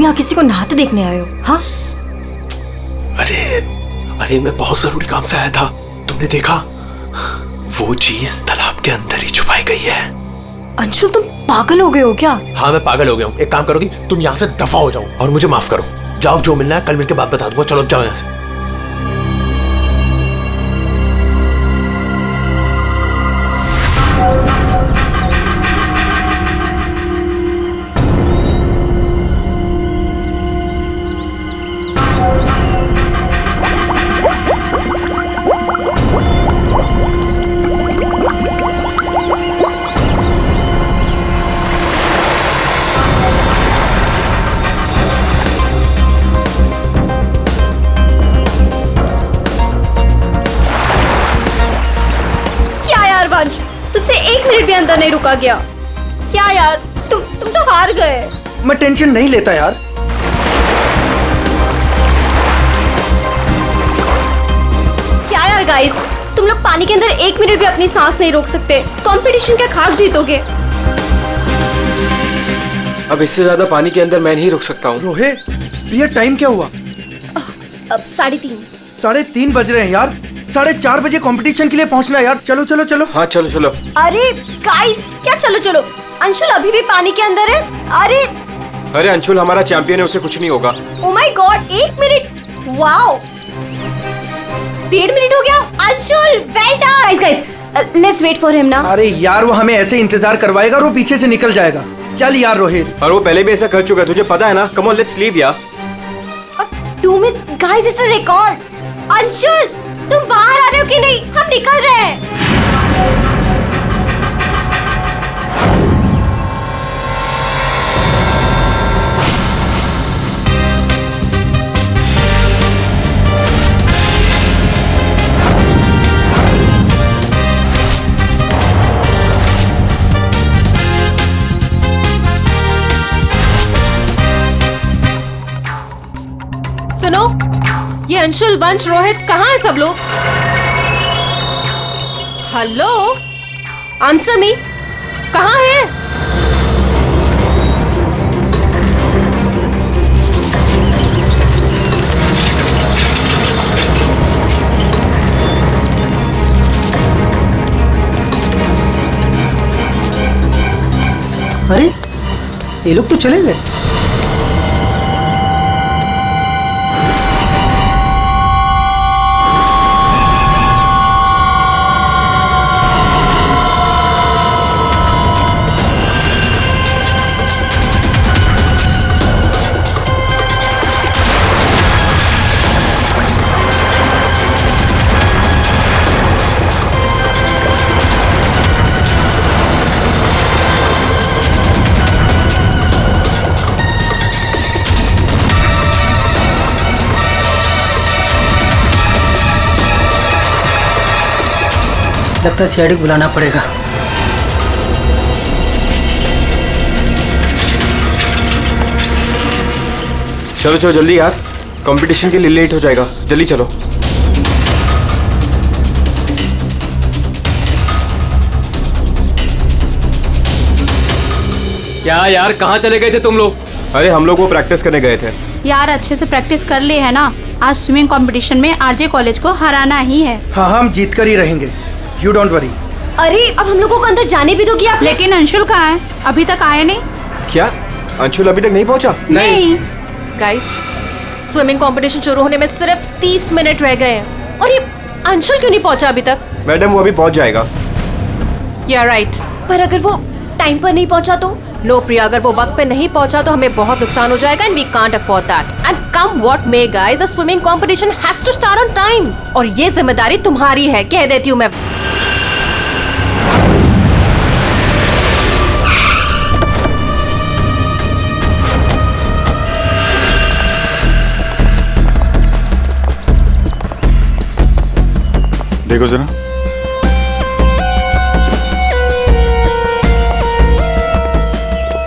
यहाँ किसी को नहाते देखने आए हो? हाँ? अरे मैं बहुत जरूरी काम से आया था। तुमने देखा? वो चीज तालाब के अंदर ही छुपाई गई है। अंशुल, तुम पागल हो गए हो क्या? हाँ, मैं पागल हो गया हूँ। एक काम करोगी, तुम यहाँ से दफा हो जाओ और मुझे माफ करो। जाओ, जो मिलना है कल मिलके बात बता दूंगा। चलो जाओ यहाँ से। तुमसे 1 मिनट भी अंदर नहीं रुका गया। क्या यार, तुम तो हार गए। मैं टेंशन नहीं लेता यार। क्या यार गाइस, तुम लोग पानी के अंदर 1 मिनट भी अपनी सांस नहीं रोक सकते। कंपटीशन का खाक जीतोगे। अब इससे ज्यादा पानी के अंदर मैं नहीं रुक सकता हूँ। रोहित, प्रिया, टाइम क्या हुआ? अब 3:30। 3:30 बज रहे हैं यार। 4:30 बजे कंपटीशन के लिए पहुंचना है यार। चलो चलो चलो। हाँ चलो चलो। अरे गाइस, क्या चलो चलो? अंशुल अभी भी पानी के अंदर है। अरे अंशुल हमारा चैंपियन है, उसे कुछ नहीं होगा। Oh my god, 1 minute. Wow, 1.5 minute हो गया। Anshul, well done. Guys, let's wait for him ना। अरे यार, वो हमें ऐसे इंतजार करवाएगा और वो पीछे से निकल जाएगा। चल यार रोहित। और वो पहले भी ऐसा कर चुका है, तुझे पता है ना। कम ऑन, लेट्स लीव यार। 2 minutes guys, it's a record. Anshul, तुम बाहर आ रहे हो कि नहीं? हम निकल रहे हैं। सुनो, ये अंशुल, वंश, रोहित कहाँ है सब लोग? हेलो, आंसर मी, कहाँ है? अरे ये लोग तो चले गए। लगता है सीआईडी बुलाना पड़ेगा। चलो चलो जल्दी यार, कंपटीशन के लिए लेट हो जाएगा। जल्दी चलो। क्या यार, कहाँ चले गए थे तुम लोग? अरे हम लोग वो प्रैक्टिस करने गए थे यार। अच्छे से प्रैक्टिस कर ले है ना। आज स्विमिंग कंपटीशन में आरजे कॉलेज को हराना ही है। हाँ, हम जीत कर ही रहेंगे। You don't worry. अरे अब हम लोगों को अंदर जाने भी दोगी आप? लेकिन अंशुल कहाँ है? अभी तक आया नहीं। क्या अंशुल अभी तक नहीं पहुंचा? नहीं। गाइस, स्विमिंग कंपटीशन शुरू होने में सिर्फ 30 मिनट रह गए हैं और ये अंशुल क्यों नहीं पहुंचा अभी तक? मैडम, वो अभी पहुंच जाएगा। या राइट। पर अगर वो टाइम पर नहीं पहुंचा तो? नो प्रिया, अगर वो वक्त पे नहीं पहुंचा तो हमें बहुत नुकसान हो जाएगा and we can't afford that. And come what may guys, the swimming competition has to start on time और ये जिम्मेदारी तुम्हारी है, कह देती हूँ मैं। देखो जरा,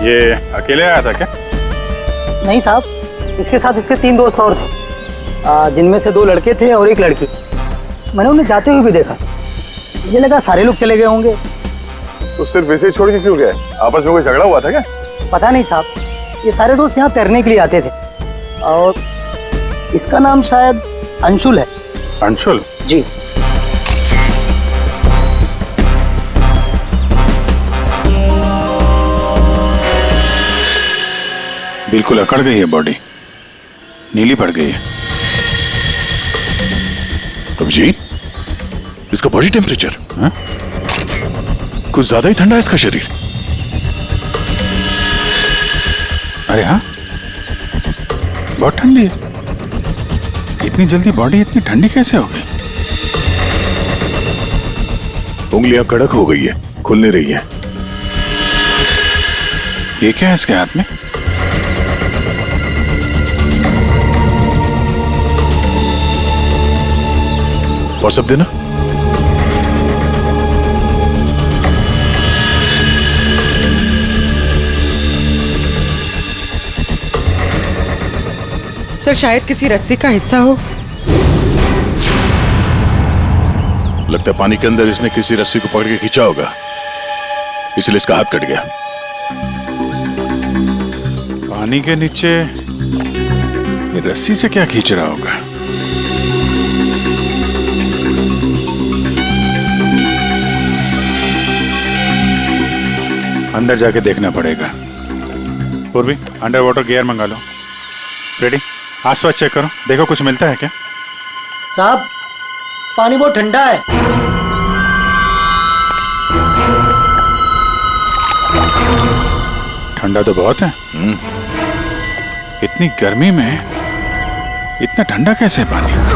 ये अकेले आया था क्या? नहीं साहब, इसके साथ इसके 3 दोस्त और थे, जिनमें से 2 लड़के थे और 1 लड़की। मैंने उन्हें जाते हुए भी देखा। मुझे लगा सारे लोग चले गए होंगे। तो सिर्फ इसे छोड़ के क्यों गया? आपस में कोई झगड़ा हुआ था क्या? पता नहीं साहब, ये सारे दोस्त यहाँ तैरने के लिए आते थे और इसका नाम शायद अंशुल है। अंशुल? जी। बिल्कुल अकड़ गई है बॉडी, नीली पड़ गई है। अभिजीत, इसका बॉडी टेम्परेचर कुछ ज्यादा ही ठंडा है इसका शरीर। अरे हाँ, बहुत ठंडी है। इतनी जल्दी बॉडी इतनी ठंडी कैसे हो गई? उंगलियां कड़क हो गई है, खुल नहीं रही है। ये क्या है इसके हाथ में? व्हाट्सएप देना। सर शायद किसी रस्सी का हिस्सा हो। लगता है पानी के अंदर इसने किसी रस्सी को पकड़ के खींचा होगा, इसलिए इसका हाथ कट गया। पानी के नीचे ये रस्सी से क्या खींच रहा होगा? अंदर जाके देखना पड़ेगा। पूर्वी, अंडर वाटर गियर मंगा लो। रेडी? आसपास चेक करो, देखो कुछ मिलता है क्या? साहब, पानी बहुत ठंडा है। ठंडा तो बहुत है। इतनी गर्मी में इतना ठंडा कैसे पानी?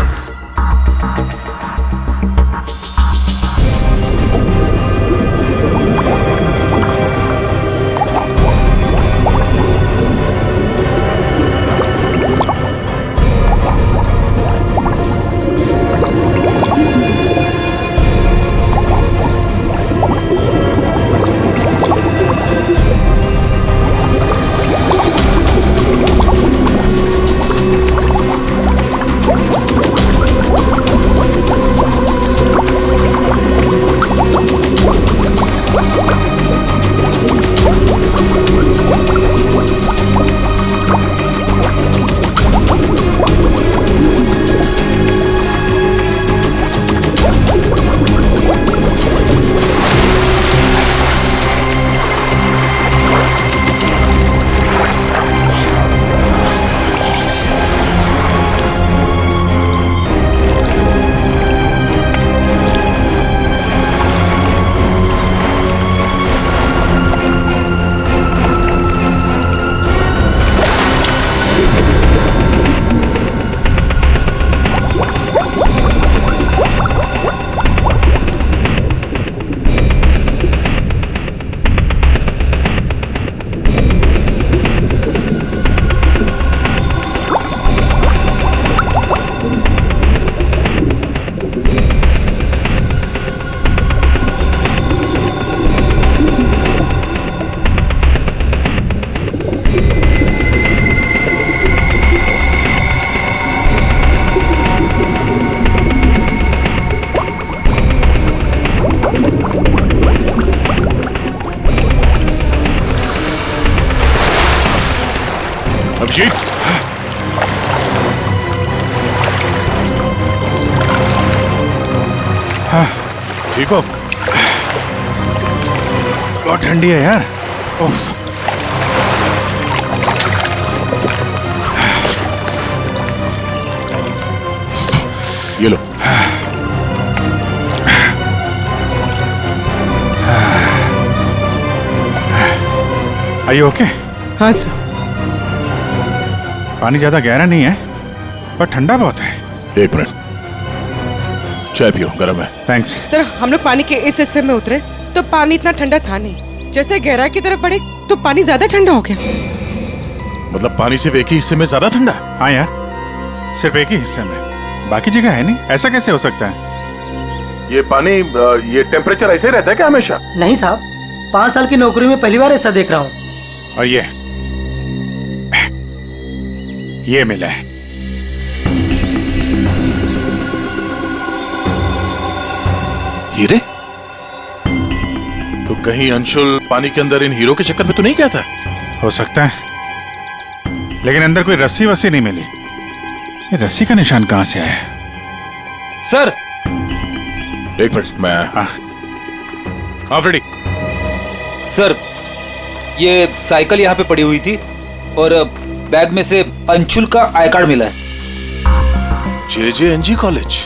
अभिजीत, हाँ, ठीक हो? बहुत ठंडी है यार। उफ। ये लो। Are you okay? हाँ सर। पानी ज्यादा गहरा नहीं है पर ठंडा बहुत है। एक मिनट, चाय पियो, गर्म है। थैंक्स। सर हम लोग पानी के इस हिस्से में उतरे तो पानी इतना ठंडा था नहीं, जैसे गहराई की तरफ बढ़े तो पानी ज्यादा ठंडा हो गया। मतलब पानी सिर्फ एक ही हिस्से में ज्यादा ठंडा? हाँ यार, सिर्फ एक ही हिस्से में, बाकी जगह है नहीं। ऐसा कैसे हो सकता है? ये पानी, ये टेम्परेचर ऐसे ही रहता है क्या हमेशा? नहीं साहब, 5 साल की नौकरी में पहली बार ऐसा देख रहा हूँ। और ये मिला है। हीरे? तो कहीं अंशुल पानी के अंदर इन हीरो के चक्कर में तो नहीं गया था? हो सकता है, लेकिन अंदर कोई रस्सी वस्सी नहीं मिली। ये रस्सी का निशान कहाँ से आया? सर एक मिनट, मैं हाँ फ्रेडी। सर ये साइकिल यहाँ पे पड़ी हुई थी और बैग में से अंशुल का आई कार्ड मिला है। JJNG college?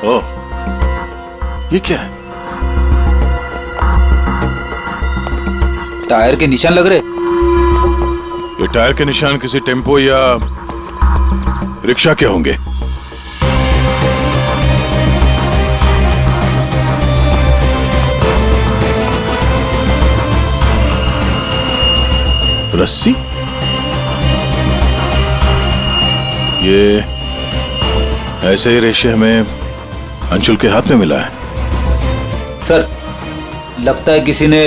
ओह, ये क्या है? टायर के निशान लग रहे। ये टायर के निशान किसी टेम्पो या रिक्शा के होंगे। रस्सी? ये ऐसे ही रेशे हमें अंशुल के हाथ में मिला है। सर लगता है किसी ने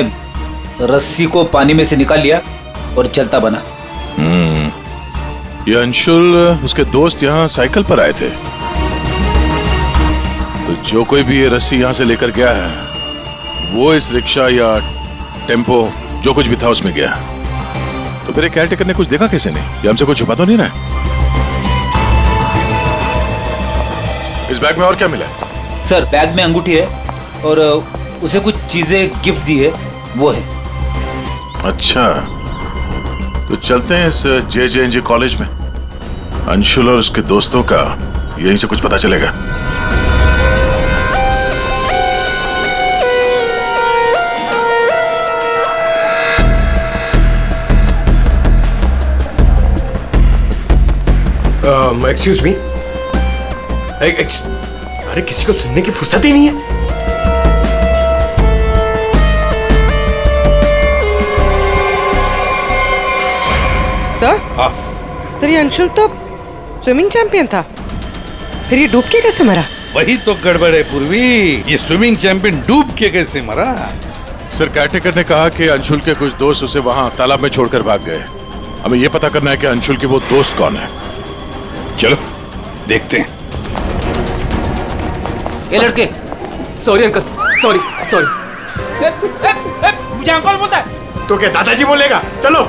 रस्सी को पानी में से निकाल लिया और चलता बना। ये अंशुल उसके दोस्त यहाँ साइकिल पर आए थे, तो जो कोई भी ये रस्सी यहाँ से लेकर गया है वो इस रिक्शा या टेम्पो जो कुछ भी था उसमें गया। तो फिर केयरटेकर ने कुछ देखा कैसे नहीं? ये हमसे कुछ छुपा तो नहीं रहा है? इस बैग में और क्या मिला? सर बैग में अंगूठी है और उसे कुछ चीजें गिफ्ट दी है, वो है। अच्छा, तो चलते हैं इस JJNG कॉलेज में। अंशुल और उसके दोस्तों का यहीं से कुछ पता चलेगा। Excuse me. अरे किसी को सुनने की फुर्सत ही नहीं है। सर ये अंशुल तो स्विमिंग चैंपियन था, फिर ये डूब के कैसे मरा? वही तो गड़बड़ है पूर्वी, ये स्विमिंग चैंपियन डूब के कैसे मरा? सर केयरटेकर ने कहा कि अंशुल के कुछ दोस्त उसे वहां तालाब में छोड़कर भाग गए। हमें यह पता करना है कि अंशुल के वो दोस्त कौन है। चलो देखते हैं। ये लड़के। Sorry uncle, sorry. मुझे अंकल बोलता है तो क्या दादाजी बोलेगा? चलो।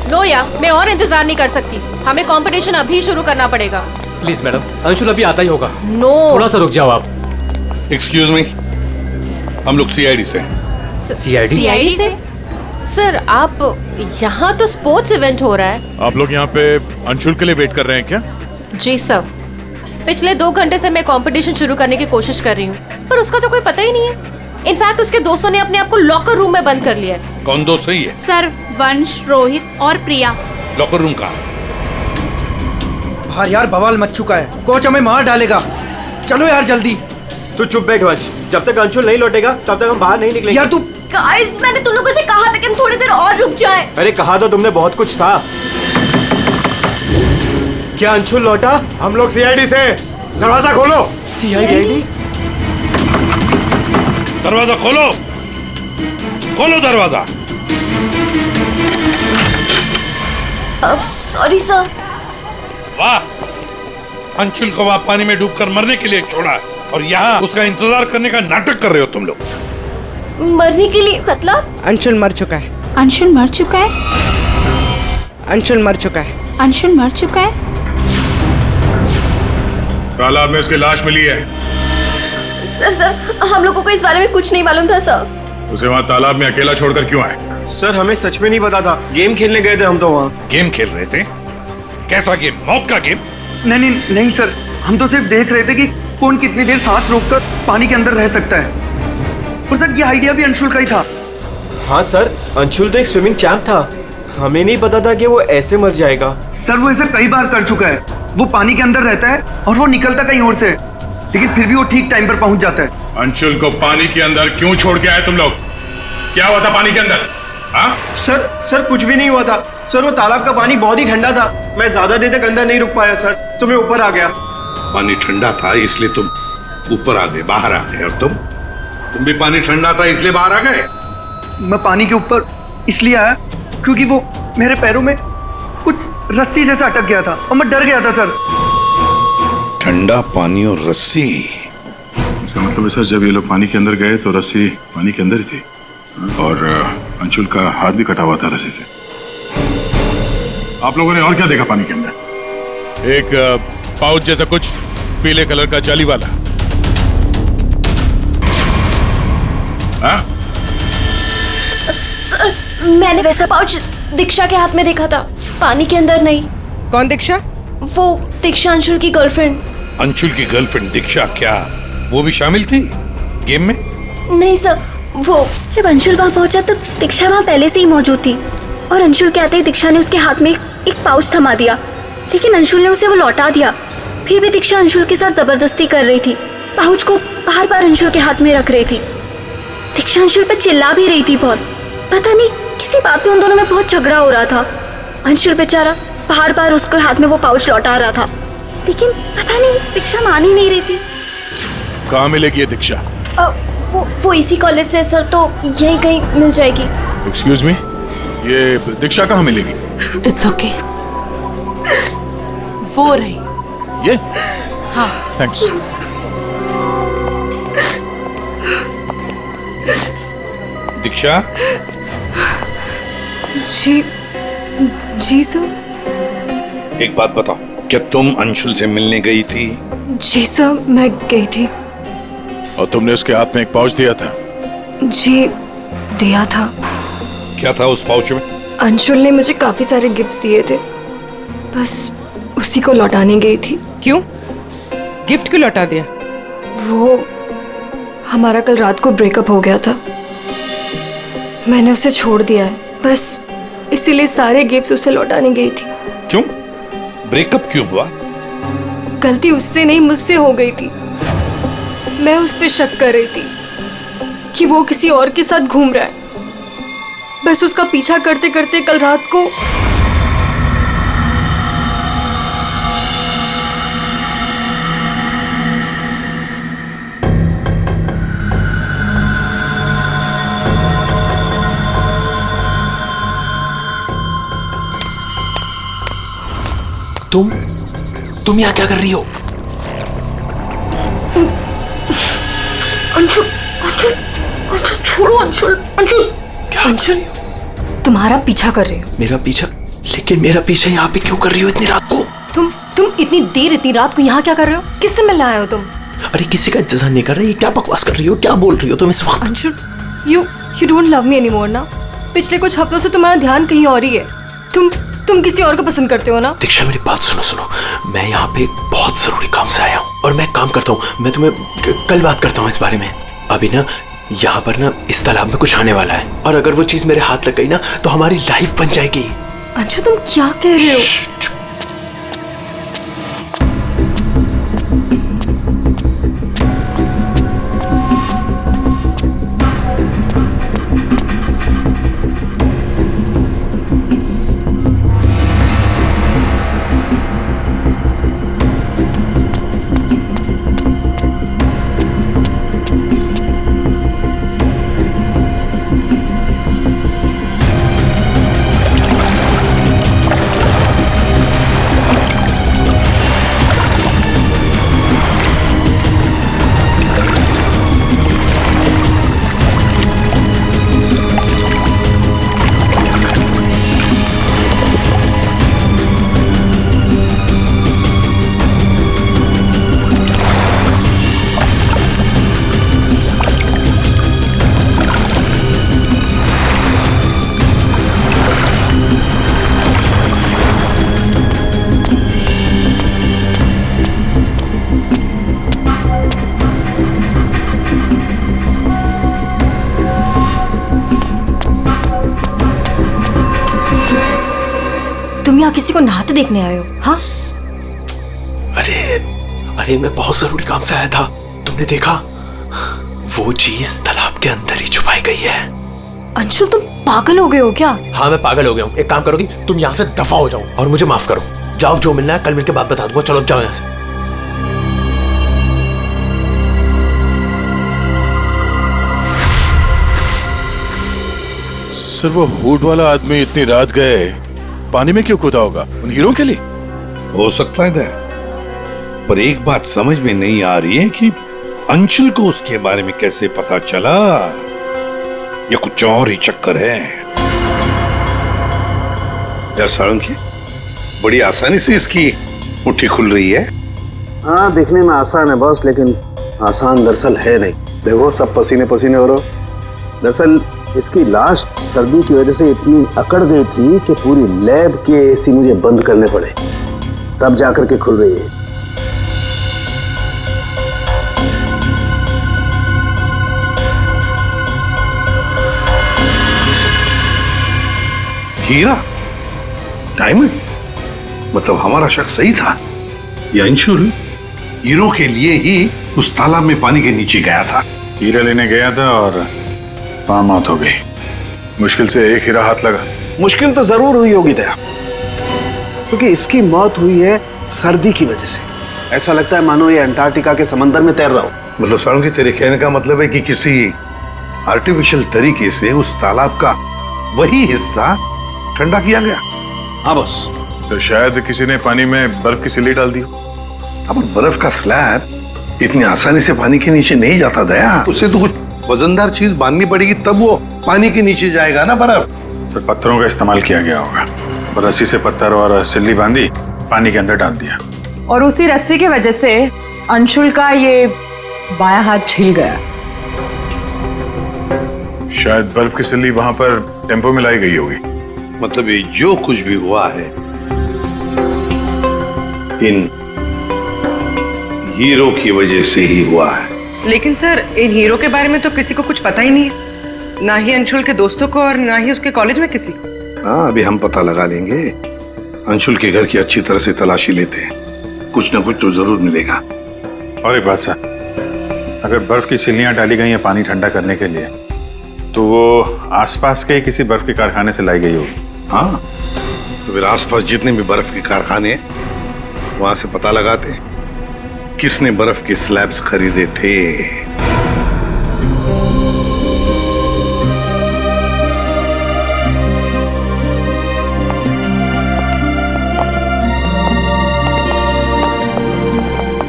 नो या मैं और इंतजार नहीं कर सकती, हमें कंपटीशन अभी शुरू करना पड़ेगा। प्लीज मैडम, अंशुल अभी आता ही होगा। नो थोड़ा सा रुक जाओ आप। एक्सक्यूज मी, हम लोग CID से। CID से? सर आप यहाँ तो स्पोर्ट्स इवेंट हो रहा है। आप लोग यहाँ पे अंशुल के लिए वेट कर रहे हैं क्या? जी सर, पिछले 2 घंटे से मैं कंपटीशन शुरू करने की कोशिश कर रही हूँ, पर उसका तो कोई पता ही नहीं है। इनफैक्ट उसके दोस्तों ने अपने आप को लॉकर रूम में बंद कर लिया है। कौन दोस्त सही है? सर वंश, रोहित और प्रिया। लॉकर रूम कहाँ? बाहर यार बवाल मच चुका है, कोच हमें मार डालेगा। चलो यार जल्दी। तू चुप बैठ वंश, जब तक अंशुल नहीं लौटेगा तब तक हम बाहर नहीं निकलेंगे। यार तू गाइस मैंने तुम लोगों से कहा था कि हम थोड़ी देर और रुक जाएं। अरे कहा तो तुमने बहुत कुछ था। क्या अंशुल लौटा? हम लोग CID से। दरवाजा खोलो। CID? दरवाजा खोलो, खोलो दरवाजा। Sorry sir. वाह, अंशुल को वहां पानी में डूबकर मरने के लिए छोड़ा और यहाँ उसका इंतजार करने का नाटक कर रहे हो तुम लोग। मरने के लिए मतलब? अंशुल मर चुका है। अंशुल मर चुका है? अंशुल मर चुका है। अंशुल मर चुका है? तालाब में उसकी लाश मिली है। सर हम लोगों को इस बारे में कुछ नहीं मालूम था सर। उसे वहाँ तालाब में अकेला छोड़कर क्यों आए? सर हमें सच में नहीं पता था, गेम खेलने गए थे हम तो वहाँ। गेम खेल रहे थे? कैसा गेम? मौत का गेम? नहीं सर, हम तो सिर्फ देख रहे थे कि कौन कितनी देर सांस रोककर पानी के अंदर रह सकता है। और सर ये आइडिया भी अंशुल का ही था। हाँ सर, अंशुल तो एक स्विमिंग चैंप था, हमें नहीं पता था कि वो ऐसे मर जाएगा। सर वो ऐसा कई बार कर चुका है। वो पानी के अंदर रहता है और वो निकलता कहीं और से, लेकिन फिर भी वो ठीक टाइम पर पहुंच जाता है। अंशुल को पानी के अंदर क्यों छोड़ के आए तुम लोग? क्या हुआ था पानी के अंदर? हाँ? सर कुछ भी नहीं हुआ था सर, वो तालाब का पानी बहुत ही ठंडा था, मैं ज्यादा देर तक अंदर नहीं रुक पाया सर, तो मैं ऊपर आ गया। पानी ठंडा था इसलिए तुम ऊपर आ गए, बाहर आ गए। और तुम भी पानी ठंडा था इसलिए बाहर आ गए? मैं पानी के ऊपर इसलिए आया क्योंकि वो मेरे पैरों में कुछ रस्सी जैसा अटक गया था और मैं डर गया था सर। ठंडा पानी और रस्सी? इसका मतलब है सर, जब ये लोग पानी के अंदर गए तो रस्सी पानी के अंदर ही थी। और अंशुल का हाथ भी कटा हुआ था रस्सी से। आप लोगों ने और क्या देखा पानी के अंदर? एक पाउच जैसा कुछ पीले कलर का जाली वाला। हाँ? सर, मैंने वैसा पाउच दीक्षा के हाथ में देखा था, पानी के अंदर नहीं। कौन दीक्षा? वो दीक्षा अंशुल की गर्लफ्रेंड। अंशुल की गर्लफ्रेंड दीक्षा? क्या वो भी शामिल थी गेम में? नहीं सर, वो जब अंशुल वहाँ पहुंचा तब दीक्षा वहाँ पहले से ही मौजूद थी और अंशुल के आते ही दीक्षा ने उसके हाथ में एक पाउच थमा दिया, लेकिन अंशुल ने उसे वो लौटा दिया। फिर भी दीक्षा अंशुल के साथ जबरदस्ती कर रही थी, पाउच को बार बार अंशुल के हाथ में रख रही थी। दीक्षा अंशुल पर चिल्ला भी रही थी बहुत, पता नहीं किसी बात पे उन दोनों में बहुत झगड़ा हो रहा था। अंशुल बेचारा बार बार उसके हाथ में वो पाउच लौटा रहा था, लेकिन पता नहीं दीक्षा मान ही नहीं रही थी। कहाँ मिलेगी ये दीक्षा? वो इसी कॉलेज से सर, तो यहीं कहीं मिल जाएगी। एक्सक्यूज मी, ये दीक्षा कहाँ मिलेगी? इट्स ओके, वो रही। ये? हाँ। थैंक्स। दीक्षा? जी सर। एक बात बताओ, क्या तुम अंशुल से मिलने गई थी? जी सर, मैं गई थी। और तुमने उसके हाथ में एक पाउच दिया था? जी दिया था। क्या था उस पाउच में? अंशुल ने मुझे काफी सारे गिफ्ट्स दिए थे, बस उसी को लौटाने गई थी। क्यों? गिफ्ट क्यों लौटा दिया? वो हमारा कल रात को ब्रेकअप हो गया था, मैंने उसे छोड़ दिया है, बस इसीलिए सारे गिफ्ट्स उसे लौटाने गई थी। क्यों? ब्रेकअप क्यों हुआ? गलती उससे नहीं, मुझसे हो गई थी। मैं उस पे शक कर रही थी कि वो किसी और के साथ घूम रहा है, बस उसका पीछा करते करते कल रात को तुम यहाँ क्या कर रही हो? अंशुल, अंशुल, अंशुल छोड़ो अंशुल, अंशुल। क्या अंशुल, तुम्हारा पीछा कर रही हो। मेरा पीछा? लेकिन मेरा पीछा यहाँ पे क्यों कर रही हो इतनी रात को? तुम इतनी देर इतनी रात को यहाँ क्या कर रहे हो? किससे मिलने आए हो तुम? अरे किसी का इंतजार नहीं कर रही, क्या बकवास कर रही हो, क्या बोल रही हो तुम इस वक्त? Anshul, you don't love me anymore ना? पिछले कुछ हफ्तों से तुम्हारा ध्यान कहीं और ही है। तुम किसी और को पसंद करते हो ना? दीक्षा मेरी बात सुनो, मैं यहाँ पे बहुत जरूरी काम से आया हूँ और मैं काम करता हूँ। मैं तुम्हें कल बात करता हूँ इस बारे में। अभी ना यहाँ पर ना इस तालाब में कुछ आने वाला है और अगर वो चीज मेरे हाथ लग गई ना तो हमारी लाइफ बन जाएगी। अंशु, तुम क्या कह रहे हो? तुम यहाँ किसी को नहाते देखने आए हो? हाँ? अरे मैं बहुत जरूरी काम से आया था। तुमने देखा? वो चीज तालाब के अंदर ही छुपाई गई है। अंशुल, तुम पागल हो गए हो क्या? हाँ, मैं पागल हो गया हूँ। एक काम करोगी, तुम यहाँ से दफा हो जाओ और मुझे माफ करो। जाओ, जो मिलना है कल मिलकर बात बता दूंगा। चलो जाओ यहाँ से। सर, वो हुड वाला आदमी इतनी रात गए पानी में क्यों कूदा होगा? उन हीरो के लिए हो सकता है, पर एक बात समझ में नहीं आ रही है कि अंशुल को उसके बारे में कैसे पता चला। ये कुछ और ही चक्कर है। यार साळुंखे, बड़ी आसानी से इसकी मुट्ठी खुल रही है। हाँ, दिखने में आसान है बॉस, लेकिन आसान दरअसल है नहीं। देखो सब पसीने पसीने हो रहे। दरअसल इसकी लाश सर्दी की वजह से इतनी अकड़ गई थी कि पूरी लैब के एसी मुझे बंद करने पड़े, तब जाकर के खुल रही है। हीरा, डायमंड, मतलब हमारा शक सही था। ये अंशुल हीरो के लिए ही उस तालाब में पानी के नीचे गया था। हीरा लेने गया था और वहां मौत हो गई। मुश्किल से एक हीरा हाथ लगा। मुश्किल तो जरूर हुई होगी दया, क्योंकि इसकी मौत हुई है सर्दी की वजह से। ऐसा लगता है मानो ये अंटार्कटिका के समंदर में तैर रहा हो। मतलब साळुंखे, तेरे कहने का मतलब है कि किसी आर्टिफिशियल तरीके से उस तालाब का वही हिस्सा ठंडा किया गया। हाँ बस। तो शायद किसी ने पानी में बर्फ की सिल्ली डाल दी। अब बर्फ का स्लैब इतनी आसानी से पानी के नीचे नहीं जाता दया। उससे तो कुछ वजनदार चीज बांधनी पड़ेगी, तब वो पानी के नीचे जाएगा ना बर्फ। तो पत्थरों का इस्तेमाल किया गया होगा। रस्सी से पत्थर और सिल्ली बांधी, पानी के अंदर डाल दिया। और उसी रस्सी की वजह से अंशुल का ये बायां हाथ छिल गया। शायद बर्फ की सिल्ली वहां पर टेम्पो में लाई गई होगी। मतलब ये जो कुछ भी हुआ है इन हीरो की वजह से ही हुआ है। लेकिन सर, इन हीरो के बारे में तो किसी को कुछ पता ही नहीं है, ना ही अंशुल के दोस्तों को और ना ही उसके कॉलेज में किसी को। हाँ, अभी हम पता लगा लेंगे। अंशुल के घर की अच्छी तरह से तलाशी लेते हैं, कुछ ना कुछ तो जरूर मिलेगा। और एक बात सर, अगर बर्फ की सिल्लियां डाली गई हैं पानी ठंडा करने के लिए, तो वो आसपास के किसी बर्फ के कारखाने से लाई गई होगी। हाँ, तो फिर आसपास जितने भी बर्फ के कारखाने, वहां से पता लगाते किसने बर्फ के स्लैब्स खरीदे थे।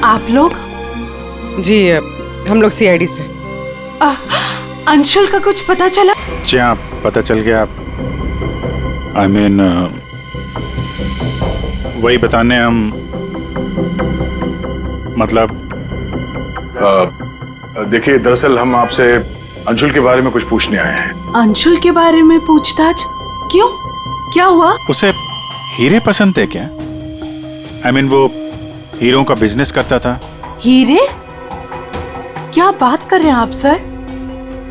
आप लोग? जी, हम लोग सीआईडी से। अंशुल का कुछ पता चला? जी हाँ, पता चल गया। I mean, वही बताने हम, मतलब देखिए, दरअसल हम आपसे अंशुल के बारे में कुछ पूछने आए हैं। अंशुल के बारे में पूछताछ? क्यों, क्या हुआ? उसे हीरे पसंद थे क्या? I mean, वो हीरों का बिजनेस करता था। हीरे? क्या बात कर रहे हैं आप सर?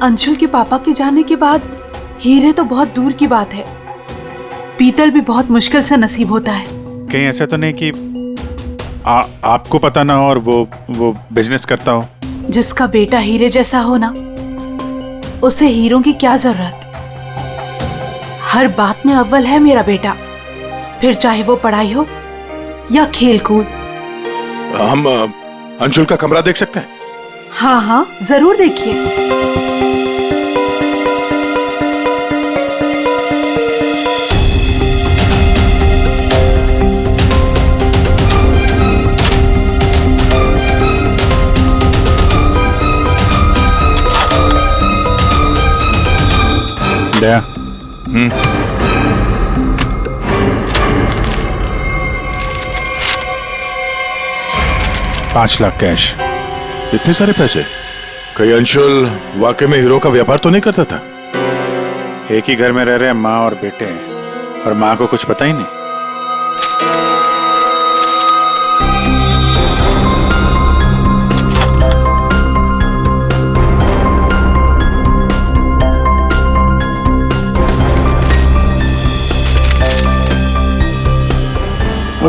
अंशुल के पापा के जाने के बाद हीरे तो बहुत दूर की बात है। पीतल भी बहुत मुश्किल से नसीब होता है। कहीं ऐसा तो नहीं कि आपको पता ना हो और वो बिजनेस करता हो? जिसका बेटा हीरे जैसा हो ना, उसे हीरों की क्या जरूरत। हर बात में अव्वल है मेरा बेटा, फिर चाहे वो पढ़ाई हो या खेल कूद। हम अंशुल का कमरा देख सकते हैं? हाँ हाँ, जरूर देखिए। दया। 5 लाख कैश। इतने सारे पैसे? कहीं अंशुल वाकई में हीरो का व्यापार तो नहीं करता था? एक ही घर में रह रहे माँ और बेटे, और माँ को कुछ पता ही नहीं।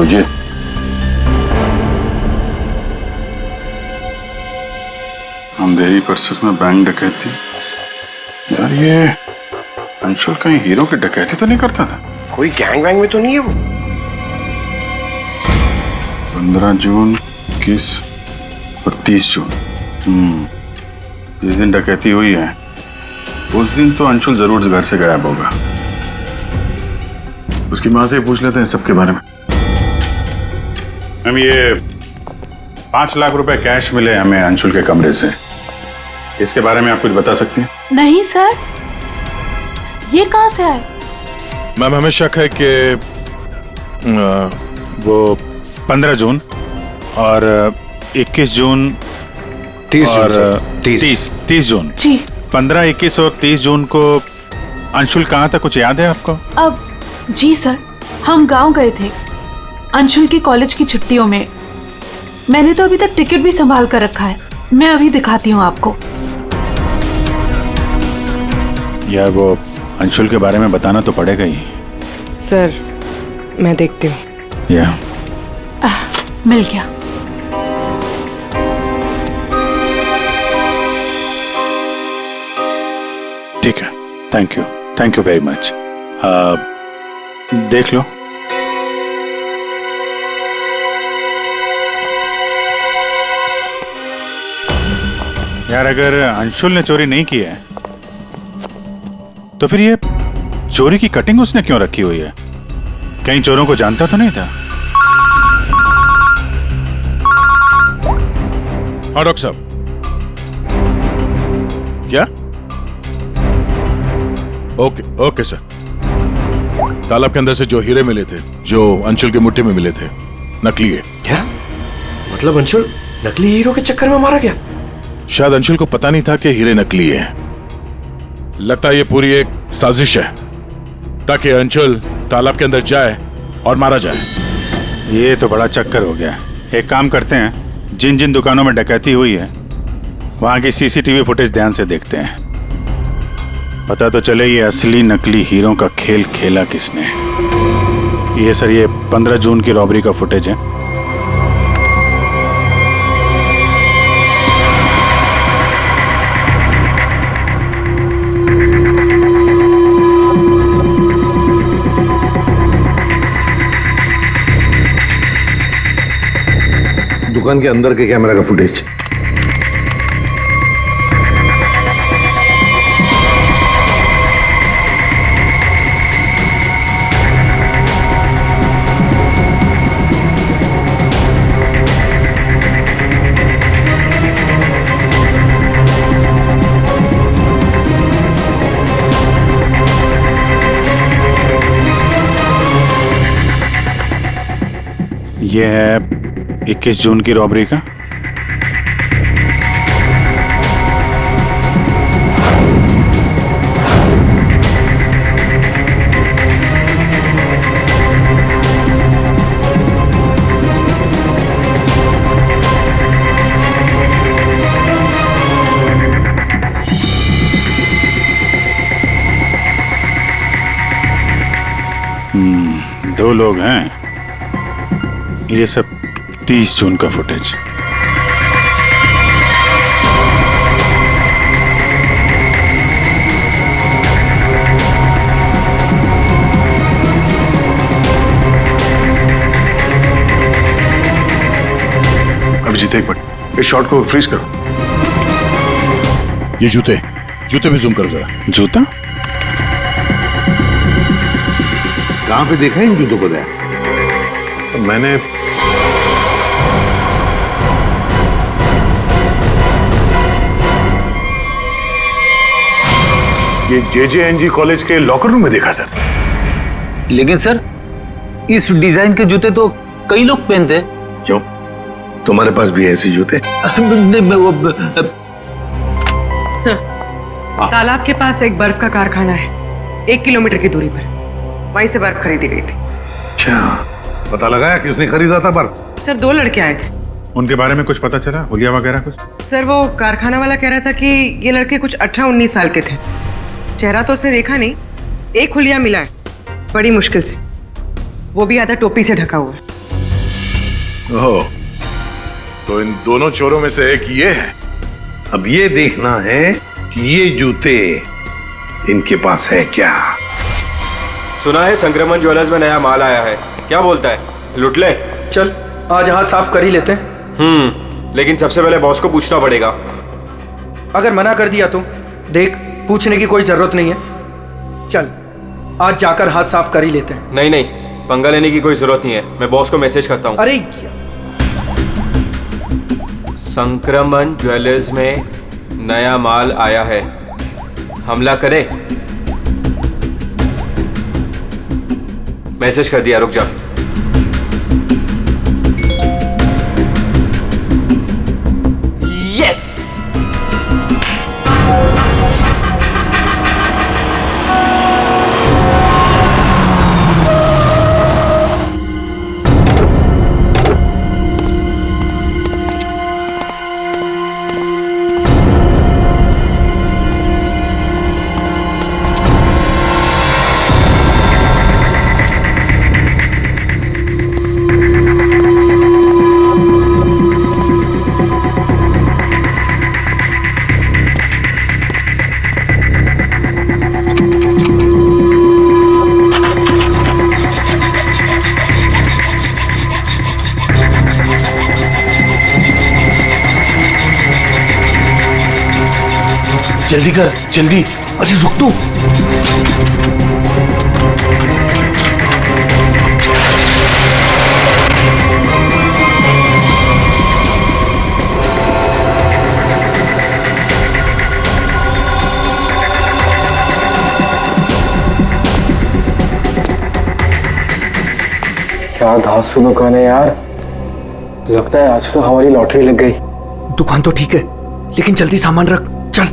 जी, अंधेरी परिसर में बैंक डकैती। यार, ये अंशुल कहीं हीरो की डकैती तो नहीं करता था? कोई गैंग वैंग में तो नहीं है वो? 15 जून, 21 और 30 जून। जिस दिन डकैती हुई है उस दिन तो अंशुल जरूर घर से गायब होगा। उसकी माँ से पूछ लेते हैं सबके बारे में। हम ये 5 लाख रुपए कैश मिले हमें अंशुल के कमरे से, इसके बारे में आप कुछ बता सकती हैं? नहीं सर, ये कहाँ से आए? मैम हमें शक है कि वो 15 जून और 21 जून 30 जून जी। 15, 21 और 30 जून को अंशुल कहाँ था, कुछ याद है आपको? अब जी सर, हम गांव गए थे अंशुल की कॉलेज की छुट्टियों में। मैंने तो अभी तक टिकट भी संभाल कर रखा है, मैं अभी दिखाती हूँ आपको। यार वो अंशुल के बारे में बताना तो पड़ेगा ही। सर मैं देखती हूँ। या मिल गया। ठीक है, थैंक यू वेरी मच। देख लो। यार अगर अंशुल ने चोरी नहीं की है तो फिर ये चोरी की कटिंग उसने क्यों रखी हुई है? कहीं चोरों को जानता तो नहीं था? हाँ डॉक्टर साहब। क्या? Okay sir. तालाब के अंदर से जो हीरे मिले थे, जो अंशुल के मुट्ठी में मिले थे, नकली है। क्या मतलब? अंशुल नकली हीरो के चक्कर में मारा गया? शायद अंशुल को पता नहीं था कि हीरे नकली है। लगता है ये पूरी एक साजिश है ताकि अंशुल तालाब के अंदर जाए और मारा जाए। ये तो बड़ा चक्कर हो गया। एक काम करते हैं, जिन जिन दुकानों में डकैती हुई है वहां की सीसीटीवी फुटेज ध्यान से देखते हैं। पता तो चले ये असली नकली हीरो का खेल खेला किसने। ये सर, ये 15 जून की रॉबरी का फुटेज है। दुकान के अंदर के कैमरा का फुटेज। ये है 21 जून की रॉबरी का। दो लोग हैं। ये सब 30 जून का फुटेज। अभिजीत एक मिनट, इस शॉट को फ्रीज करो। ये जूते पे जूम करो जरा। जूता कहां पे देखा है इन जूतों को? दया सर, मैंने ये JJNG कॉलेज के लॉकर रूम में देखा सर। लेकिन सर, इस डिजाइन के जूते तो कई लोग पहनते हैं। क्यों, तुम्हारे पास भी ऐसे जूते? सर, तालाब के पास एक बर्फ का कारखाना है, 1 किलोमीटर की दूरी पर। वहीं से बर्फ खरीदी गई थी। क्या पता लगाया किसने खरीदा था बर्फ? सर 2 लड़के आए थे। उनके बारे में कुछ पता चला? हुलिया वगैरह कुछ? सर वो कारखाना वाला कह रहा था कि ये लड़के कुछ 18-19 साल के थे। चेहरा तो उसने देखा नहीं, एक हुलिया मिला है बड़ी मुश्किल से, वो भी आधा टोपी से ढका हुआ है। ओह, तो इन दोनों चोरों में से एक ये है। अब ये देखना है कि ये जूते इनके पास है क्या। सुना है संक्रमण ज्वेलर्स में नया माल आया है, क्या बोलता है, लुट ले? चल आज हाथ साफ कर ही लेते हैं। लेकिन सबसे पहले बॉस को पूछना पड़ेगा। अगर मना कर दिया तो देख, पूछने की कोई जरूरत नहीं है। चल आज जाकर हाथ साफ कर ही लेते हैं। नहीं, पंगा लेने की कोई जरूरत नहीं है, मैं बॉस को मैसेज करता हूँ। अरे संक्रमण ज्वेलर्स में नया माल आया है, हमला करे। मैसेज कर दिया, रुक जा। यस। जल्दी कर, जल्दी। अरे रुक तू। क्या धांसू दुकान है यार। लगता है आज तो हमारी लॉटरी लग गई। दुकान तो ठीक है, लेकिन जल्दी सामान रख, चल।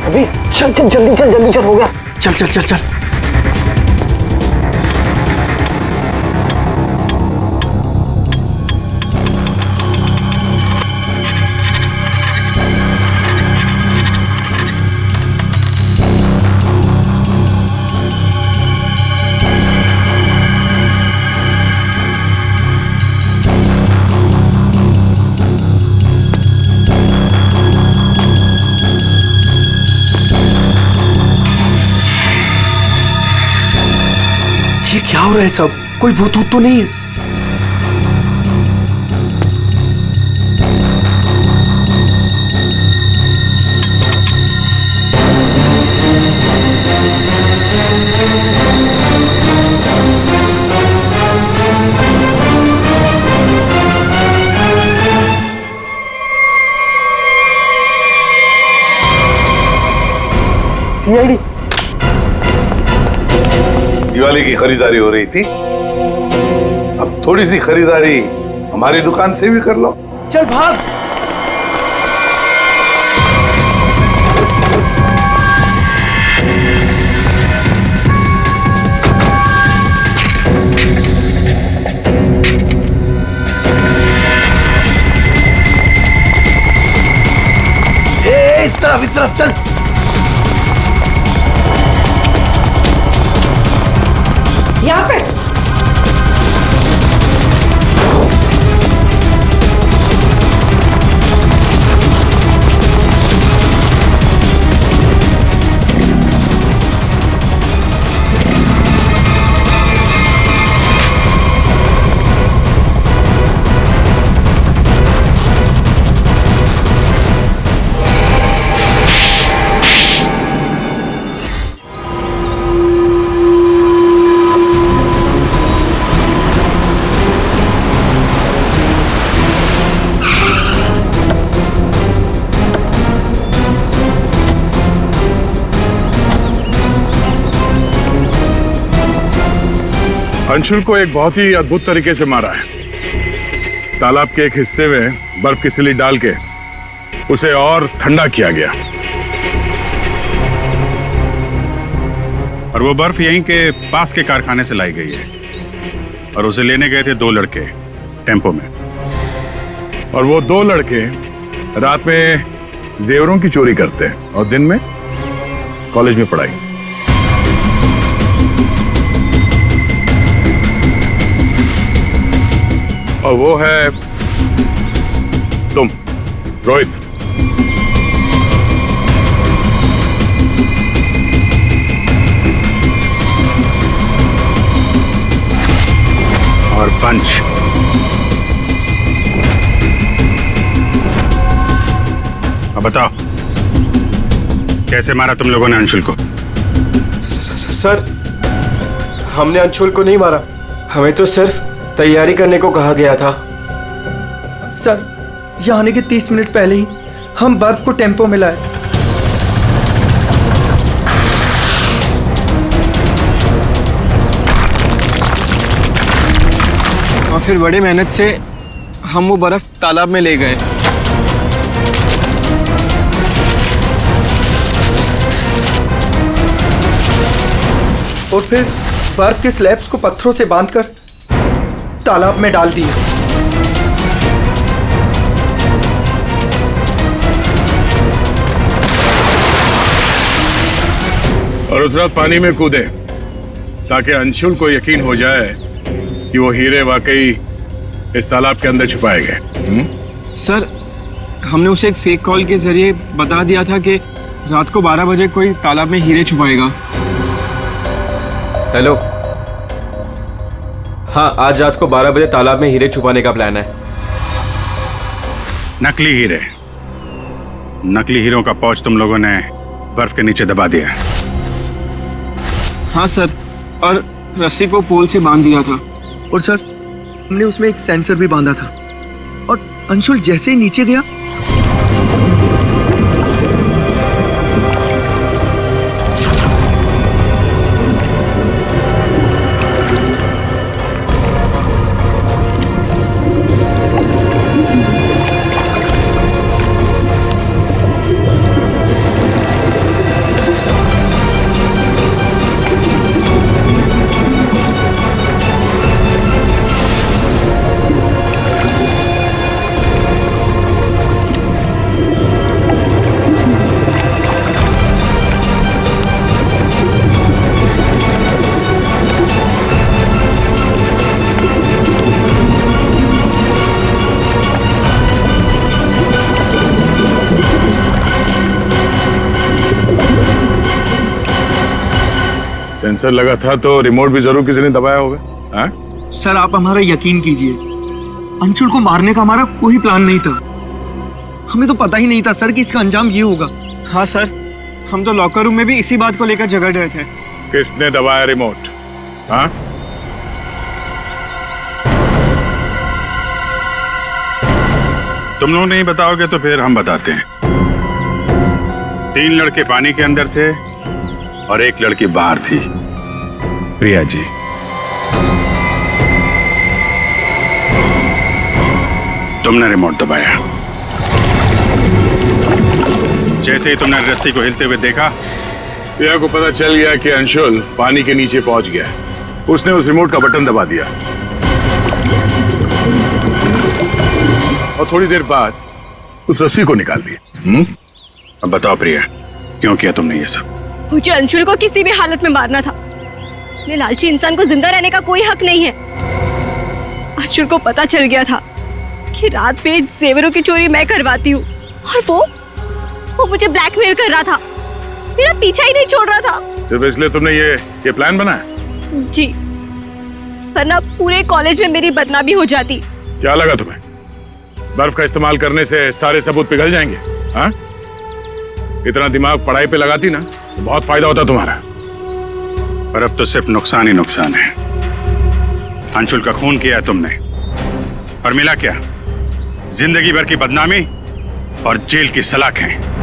अभी चल चल जल्दी चल, जल्दी चल, हो गया। चल चल चल चल। ये क्या हो रहा है सब? कोई भूत तो नहीं है? सीआईडी दिवाली की खरीदारी हो रही थी, अब थोड़ी सी खरीदारी हमारी दुकान से भी कर लो। चल भाग। इस तरफ चल। यहाँ पे अंशुल को एक बहुत ही अद्भुत तरीके से मारा है। तालाब के एक हिस्से में बर्फ की सिल्ली डाल के उसे और ठंडा किया गया, और वो बर्फ यहीं के पास के कारखाने से लाई गई है, और उसे लेने गए थे 2 लड़के टेम्पो में, और वो 2 लड़के रात में जेवरों की चोरी करते हैं और दिन में कॉलेज में पढ़ाई। और वो है तुम, रोहित। और पंच। अब बताओ कैसे मारा तुम लोगों ने अंशुल को? सर, हमने अंशुल को नहीं मारा, हमें तो सिर्फ तैयारी करने को कहा गया था। सर, यहाँ आने के 30 मिनट पहले ही हम बर्फ को टेम्पो में लाए। और फिर बड़े मेहनत से हम वो बर्फ तालाब में ले गए। और फिर बर्फ के स्लैब्स को पत्थरों से बांधकर तालाब में डाल दिए। और उस रात पानी में कूदे ताकि अंशुल को यकीन हो जाए कि वो हीरे वाकई इस तालाब के अंदर छुपाए गए। सर, हमने उसे एक फेक कॉल के जरिए बता दिया था कि रात को 12 बजे कोई तालाब में हीरे छुपाएगा। हेलो, हाँ, आज रात को 12 बजे तालाब में हीरे छुपाने का प्लान है। नकली हीरे, नकली हीरों का पौच तुम लोगों ने बर्फ के नीचे दबा दिया। हाँ सर, और रस्सी को पोल से बांध दिया था। और सर, हमने उसमें एक सेंसर भी बांधा था और अंशुल जैसे ही नीचे गया सेंसर लगा था तो रिमोट भी जरूर किसी ने दबाया होगा। हाँ? सर, आप हमारा यकीन कीजिए, अंशुल को मारने का हमारा कोई प्लान नहीं था। हमें तो पता ही नहीं था सर कि इसका अंजाम ये होगा। हाँ सर, हम तो लॉकर रूम में भी इसी बात को लेकर झगड़ रहे थे। किसने दबाया रिमोट? हाँ? तुम लोग नहीं बताओगे तो फिर हम बताते हैं। 3 लड़के पानी के अंदर थे और 1 लड़की बाहर थी, प्रिया जी। तुमने रिमोट दबाया। जैसे ही तुमने रस्सी को हिलते हुए देखा, प्रिया को पता चल गया कि अंशुल पानी के नीचे पहुंच गया। उसने उस रिमोट का बटन दबा दिया और थोड़ी देर बाद उस रस्सी को निकाल दिया। अब बताओ प्रिया, क्यों किया तुमने ये सब? मुझे अंशुल को किसी भी हालत में मारना था। ये लालची इंसान को जिंदा रहने का कोई हक नहीं है। अंशुल को पता चल गया था कि रात में जेवरों की चोरी मैं करवाती हूँ और वो मुझे ब्लैकमेल कर रहा था, मेरा पीछा ही नहीं छोड़ रहा था। सिर्फ इसलिए तुमने ये प्लान बनाया? जी, वरना पूरे कॉलेज में मेरी बदनामी हो जाती। क्या लगा तुम्हें बर्फ का इस्तेमाल करने से सारे सबूत पिघल जाएंगे? हाँ? इतना दिमाग पढ़ाई पे लगाती ना तो बहुत फायदा होता तुम्हारा। पर अब तो सिर्फ नुकसान ही नुकसान है। अंशुल का खून किया है तुमने और मिला क्या? जिंदगी भर की बदनामी और जेल की सलाखें।